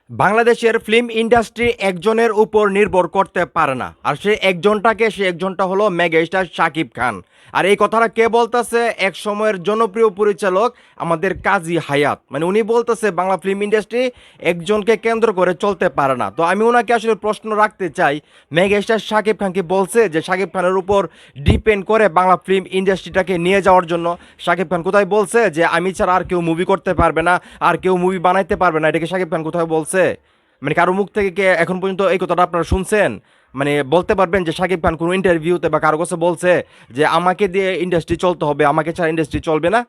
বাংলাদেশের film industry একজনের উপর নির্ভর করতে পারে না। আর সে একজনটা হলো মেগাস্টার শাকিব খান। আর এই কথাটা কে বলতেছে? এক সময়ের জনপ্রিয় পরিচালক আমাদের কাজী হায়াত, মানে উনি বলতেছে বাংলা ফিল্ম ইন্ডাস্ট্রি একজনকে কেন্দ্র করে চলতে পারে না। তো আমি ওনাকে আসলে প্রশ্ন রাখতে চাই, মেগাস্টার শাকিব খানকে বলছে যে শাকিব খানের উপর ডিপেন্ড করে বাংলা ফিল্ম ইন্ডাস্ট্রিটাকে নিয়ে যাওয়ার জন্য? শাকিব খান কোথায় বলছে যে আমি ছাড়া আর কেউ মুভি করতে পারবে না, আর কেউ মুভি বানাইতে পারবে না? এটাকে শাকিব খান কোথায় বলছে? মানে কারো মুখ থেকে কে এখন পর্যন্ত এই কথাটা আপনারা শুনছেন? মানে বলতে পারবেন যে শাকিব খান কোনো ইন্টারভিউতে বা কারো কাছে বলছে যে আমাকে দিয়ে ইন্ডাস্ট্রি চলতে হবে, আমাকে ছাড়া ইন্ডাস্ট্রি চলবে না?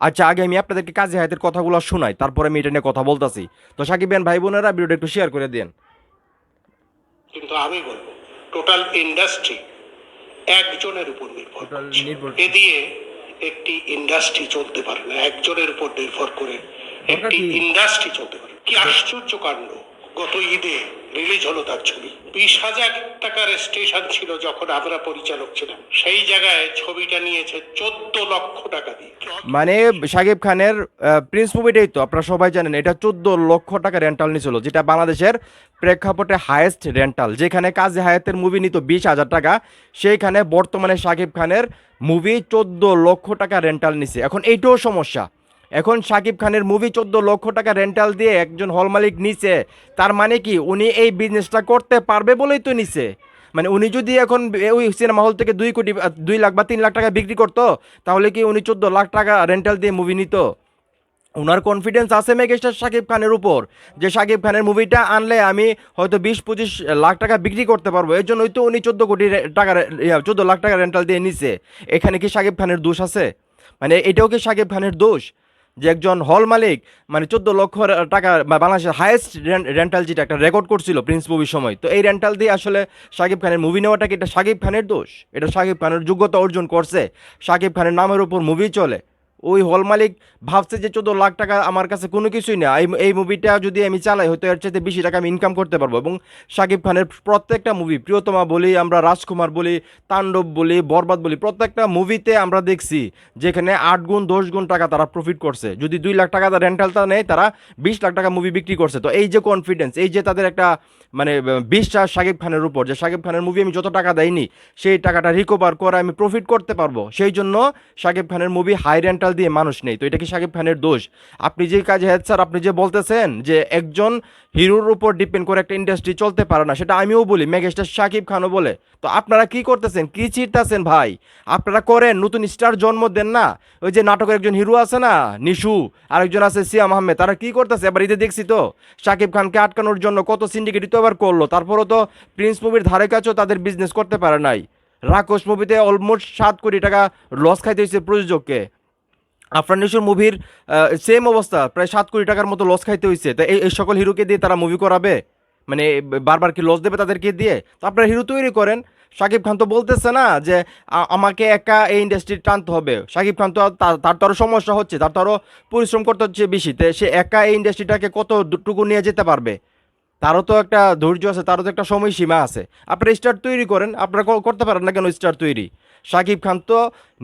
আচ্ছা, আগে আমি আপনাদেরকে কাজী হায়াতের কথাগুলো শোনাই, তারপরে আমি এটা নিয়ে কথা বলতেছি। তো শাকিব খান ভাই বোনেরা, ভিডিওটা একটু শেয়ার করে দিন। কিন্তু আমি বলবো টোটাল ইন্ডাস্ট্রি একজনের উপর নির্ভর করছে। এ দিয়ে একটি ইন্ডাস্ট্রি চলতে পারে না, একজনের উপর নির্ভর করে একটি ইন্ডাস্ট্রি চলতে পারে। কি আশ্চর্য কাণ্ড! গত ঈদে রিলিজ হলো তার ছবি। 20,000 টাকার স্টেশন ছিল যখন আমরা পরিচালক ছিলাম, সেই জায়গায় ছবিটা নিয়েছে 14 লক্ষ টাকা দিয়ে। মানে শাকিব খানের প্রিন্স মুভিটাই তো আপনারা সবাই জানেন, এটা 14 লক্ষ টাকা রেন্টাল নিয়েছিল, যেটা বাংলাদেশের প্রেক্ষাপটে হায়েস্ট রেন্টাল। যেখানে কাজী হায়াতের মুভি নিত 20,000 টাকা, সেইখানে বর্তমানে শাকিব খানের মুভি 14 লক্ষ টাকা রেন্টাল নিছে। এখন এইটাও সমস্যা। এখন শাকিব খানের মুভি 14 লক্ষ টাকা রেন্টাল দিয়ে একজন হল মালিক নিছে, তার মানে কি উনি এই বিজনেসটা করতে পারবে বলেই তো নিছে। মানে উনি যদি এখন ওই সিনেমা হল থেকে 2 কোটি 2 লাখ বা 3 লাখ টাকা বিক্রি করতো, তাহলে কি উনি 14 লাখ টাকা রেন্টাল দিয়ে মুভি নিত? ওনার কনফিডেন্স আছে মেগাস্টার শাকিব খানের উপর, যে শাকিব খানের মুভিটা আনলে আমি হয়তো 20-25 লাখ টাকা বিক্রি করতে পারবো। এই জন্যই তো উনি 14 কোটি টাকা 14 লাখ টাকা রেন্টাল দিয়ে নিছে। এখানে কি শাকিব খানের দোষ আছে? মানে এটাও কি শাকিব খানের দোষ যে একজন হল মালিক মানে 14 লক্ষ টাকা বাংলাদেশের হাইয়েস্ট রেন্টাল, যেটা একটা রেকর্ড করছিল প্রিন্স মুভির সময়, তো এই রেন্টাল দিয়ে আসলে শাকিব খানের মুভি নেওয়াটা কি এটা শাকিব খানের দোষ? এটা শাকিব খানের যোগ্যতা অর্জন করছে, শাকিব খানের নামের উপর মুভি চলে। ওই হল মালিক ভাবছে যে 14 লাখ টাকা আমার কাছে কোনো কিছুই না, এই মুভিটা যদি আমি চালাই হয়তো এর চাইতে বেশি টাকা আমি ইনকাম করতে পারবো। এবং শাকিব খানের প্রত্যেকটা মুভি, প্রিয়তমা বলি, আমরা রাজকুমার বলি, তাণ্ডব বলি, বরবাদ বলি, প্রত্যেকটা মুভিতে আমরা দেখছি যেখানে 8 গুণ 10 গুণ টাকা তারা প্রফিট করছে। যদি 2 লাখ টাকা রেন্টালটা নেয়, তারা 20 লাখ টাকা মুভি বিক্রি করছে। তো এই যে কনফিডেন্স, এই যে তাদের একটা মানে বিশ্বাস শাকিব খানের উপর, যে শাকিব খানের মুভি আমি যত টাকা দেয়নি সেই টাকাটা রিকভার করে আমি প্রফিট করতে পারবো, সেই জন্য শাকিব খানের মুভি হাই রেন্টাল দিয়ে মানুষ নেই। তো এটা কি শাকিব খানের দোষ? আপনি যে কাজে হেড স্যার, আপনি যে বলতেছেন যে একজন হিরোর উপর ডিপেন্ড করে একটা ইন্ডাস্ট্রি চলতে পারে না, সেটা আমিও বলি, মেগাস্টার শাকিব খানও বলে। তো আপনারা কি করতেছেন, কি চিড়তেছেন ভাই? আপনারা করেন, নতুন স্টার জন্ম দেন না। ওই যে নাটকের একজন হিরো আছে না, নিশু, আরেকজন আছে সিয়াম আহমেদ, তারা কি করতেছে? এবার ঈদে দেখছি তো শাকিব খানকে আটকানোর জন্য কত সিন্ডিকেট তো এবার করলো, তারপরও তো প্রিন্স মুভির ধারে কাছেও তাদের বিজনেস করতে পারে নাই। রাক্ষস মুভিতে অলমোস্ট 7 কোটি টাকা লস খাইতে হয়েছে প্রযোজককে। আফরান নিশোর মুভির সেম অবস্থা, প্রায় 7 কোটি টাকার মতো লস খাইতে হয়েছে। তো এই সকল হিরোকে দিয়ে তারা মুভি করাবে? মানে বারবার কি লস দেবে তাদেরকে দিয়ে? তো আপনারা হিরো তৈরি করেন। শাকিব খান তো বলতেছে না যে আমাকে একা এই ইন্ডাস্ট্রি টানতে হবে। শাকিব খান তো তার তো আরও সমস্যা হচ্ছে, তার তো আরও পরিশ্রম করতে হচ্ছে বেশি। সে একা এই ইন্ডাস্ট্রিটাকে কতটুকু নিয়ে যেতে পারবে? তারও তো একটা ধৈর্য আছে, তারও তো একটা সময়সীমা আছে। আপনারা স্টার তৈরি করেন, আপনারা করতে পারেন না কেন স্টার তৈরি? শাকিব খান তো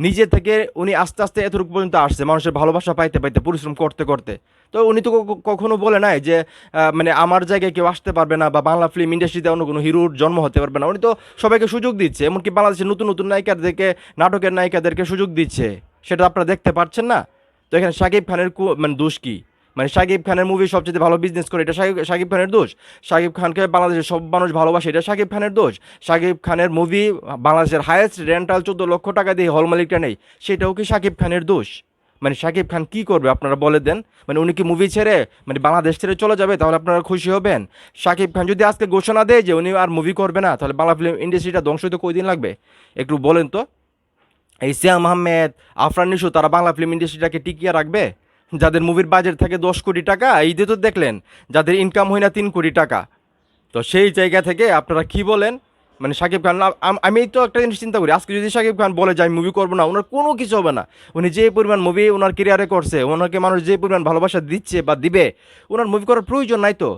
নিজে থেকে উনি আস্তে আস্তে এতটুকু পর্যন্ত আসছে, মানুষের ভালোবাসা পাইতে পাইতে, পরিশ্রম করতে করতে। তো উনি তো কখনো বলে নাই যে মানে আমার জায়গায় কেউ আসতে পারবে না, বা বাংলা ফিল্ম ইন্ডাস্ট্রিতে অন্য কোনো হিরোর জন্ম হতে পারবে না। উনি তো সবাইকে সুযোগ দিচ্ছে, এমনকি বাংলাদেশের নতুন নতুন নায়িকাদেরকে, নাটকের নায়িকাদেরকে সুযোগ দিচ্ছে। সেটা আপনারা দেখতে পাচ্ছেন না? তো এখানে শাকিব খানের মানে দোষ কি? মানে শাকিব খানের মুভি সবচেয়ে ভালো বিজনেস করে, এটা শাকিব খানের দোষ? শাকিব খানকে বাংলাদেশের সব মানুষ ভালোবাসে, এটা শাকিব খানের দোষ? শাকিব খানের মুভি বাংলাদেশের হায়েস্ট রেন্টাল 14 লক্ষ টাকা দিয়ে হল মালিকটা নেই, সেটাও কি শাকিব খানের দোষ? মানে শাকিব খান কি করবে আপনারা বলে দেন? মানে উনি কি মুভি ছেড়ে মানে বাংলাদেশ ছেড়ে চলে যাবে, তাহলে আপনারা খুশি হবেন? শাকিব খান যদি আজকে ঘোষণা দেয় যে উনি আর মুভি করবে না, তাহলে বাংলা ফিল্ম ইন্ডাস্ট্রিটা ধ্বংস হতে কয়দিন লাগবে একটু বলেন তো? এই সিয়াম আহমেদ, আফরান নিশো, তারা বাংলা ফিল্ম ইন্ডাস্ট্রিটাকে টিকিয়ে রাখবে? যাদের মুভির বাজেট থাকে 10 কোটি টাকা, ঈদে তো দেখলেন যাদের ইনকাম হয় না 3 কোটি টাকা। তো সেই জায়গা থেকে আপনারা কি বলেন? মানে শাকিব খান, আমি তো একটা জিনিস চিন্তা করি, আজকে যদি শাকিব খান বলে যে আমি মুভি করবো না, ওনার কোনো কিছু হবে না। উনি যে পরিমাণ মুভি ওনার কেরিয়ারে করছে, ওনাকে মানুষ যে পরিমাণ ভালোবাসা দিচ্ছে বা দিবে, ওনার মুভি করার প্রয়োজন নাই তো।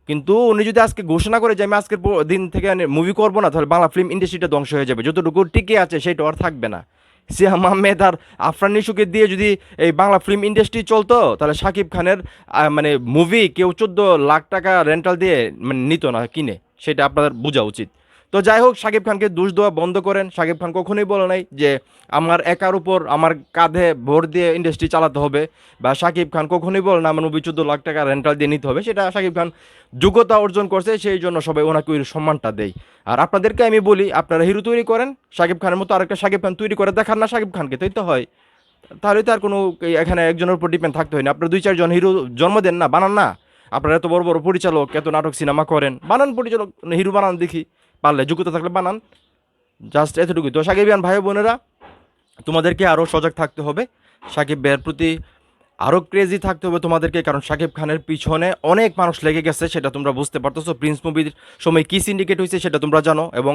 কিন্তু উনি যদি আজকে ঘোষণা করে যে আমি আজকের দিন থেকে মুভি করবো না, তাহলে বাংলা ফিল্ম ইন্ডাস্ট্রিটা ধ্বংস হয়ে যাবে, যতটুকু টিকে আছে সেটা আর থাকবে না। সিয়াম আহমেদ আর আফরান নিশুকে দিয়ে যদি এই বাংলা ফিল্ম ইন্ডাস্ট্রি চলতো, তাহলে শাকিব খানের মানে মুভি কেউ 14 লাখ টাকা রেন্টাল দিয়ে মানে নিত না কিনে, সেটা আপনাদের বোঝা উচিত। তো যাই হোক, শাকিব খানকে দোষ দেওয়া বন্ধ করেন। শাকিব খান কখনোই বলে নাই যে আমার একার উপর আমার কাঁধে ভর দিয়ে ইন্ডাস্ট্রি চালাতে হবে, বা শাকিব খান কখনোই বলে না আমার মুভি 14 লাখ টাকা রেন্টাল দিয়ে নিতে হবে। সেটা শাকিব খান যোগ্যতা অর্জন করছে, সেই জন্য সবাই ওনাকে ওই সম্মানটা দেয়। আর আপনাদেরকে আমি বলি, আপনারা হিরো তৈরি করেন, শাকিব খানের মতো আরেকটা শাকিব খান তৈরি করে দেখান না শাকিব খানকে, তাই তো হয়। তাহলে তো আর কোনো এখানে একজনের উপর ডিপেন্ড থাকতে হয় না। আপনারা 2-4 জন হিরো জন্ম দেন না, বানান না। আপনারা এত বড় বড় পরিচালক, এত নাটক সিনেমা করেন, বানান পরিচালক, হিরো বানান দেখি, পারলে যোগ্যতা থাকলে বানান। জাস্ট এতটুকুই। তো সাকিবিয়ান ভাই বোনেরা, তোমাদেরকে আরও সজাগ থাকতে হবে, সাকিব ভাইয়ের প্রতি আরও ক্রেজি থাকতে হবে তোমাদেরকে, কারণ শাকিব খানের পিছনে অনেক মানুষ লেগে গেছে, সেটা তোমরা বুঝতে পারতেছো। প্রিন্স মুভির সময় কী সিন্ডিকেট হয়েছে সেটা তোমরা জানো, এবং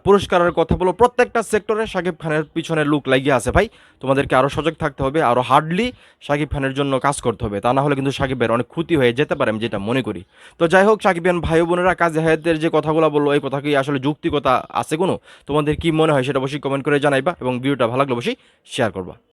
পুরস্কারের কথা বলো, প্রত্যেকটা সেক্টরে শাকিব খানের পিছনে লুক লাগিয়ে আছে ভাই। তোমাদেরকে আরও সজাগ থাকতে হবে, আরও হার্ডলি শাকিব খানের জন্য কাজ করতে হবে, তা না হলে কিন্তু শাকিব ভাইয়ের অনেক ক্ষতি হয়ে যেতে পারে, আমি যেটা মনে করি। তো যাই হোক, সাকিবিয়ান ভাই বোনেরা, কাজী হায়াতের যে কথাগুলো বললো, এই কথা কি আসলে যৌক্তিকতা আছে কোনো? তোমাদের কি মনে হয় সেটা অবশ্যই কমেন্ট করে জানাইবা, এবং ভিডিওটা ভালো লাগলে অবশ্যই শেয়ার করবা।